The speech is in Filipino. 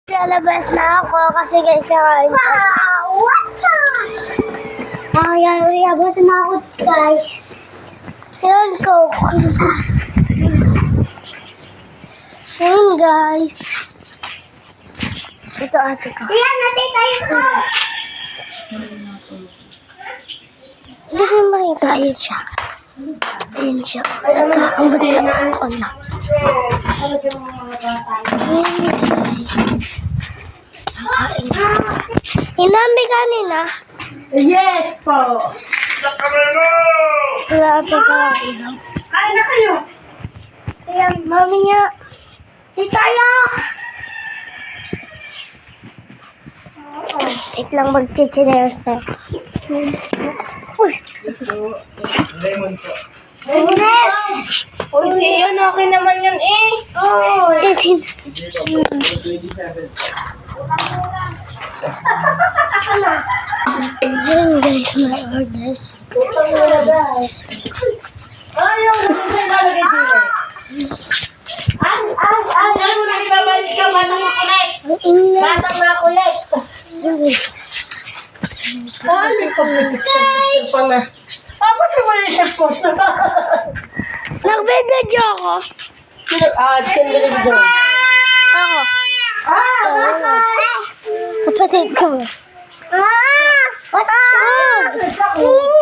Lalabas na ako kasi guys, nakain ko. Lalabas na ako guys. Ayan ko. Ayan guys. Ito ate ko. Ayan natin tayo ko. Hindi rin makita. Ayan siya. Ayan siya. Nagkakamagka ako na. Hinambi kanina. Yes po. Wala ito pa ako. Kain na kayo. Ayan, mami niya. Titayo! Wait lang, mag-chichineros na. Uy! Next! Uy, yun, okay naman yun eh. Oh! Ayan guys, my orders. Ayaw na kung sa'yo lalagay dito. Ano na ibabalik ka, batang makulit. Ang ingay. Batang makulit. Ay, guys! Ba't ka wala siya post na? Nagbibidyo ako. Sino video? Ako. Bakit? Kapatid ko. What's up?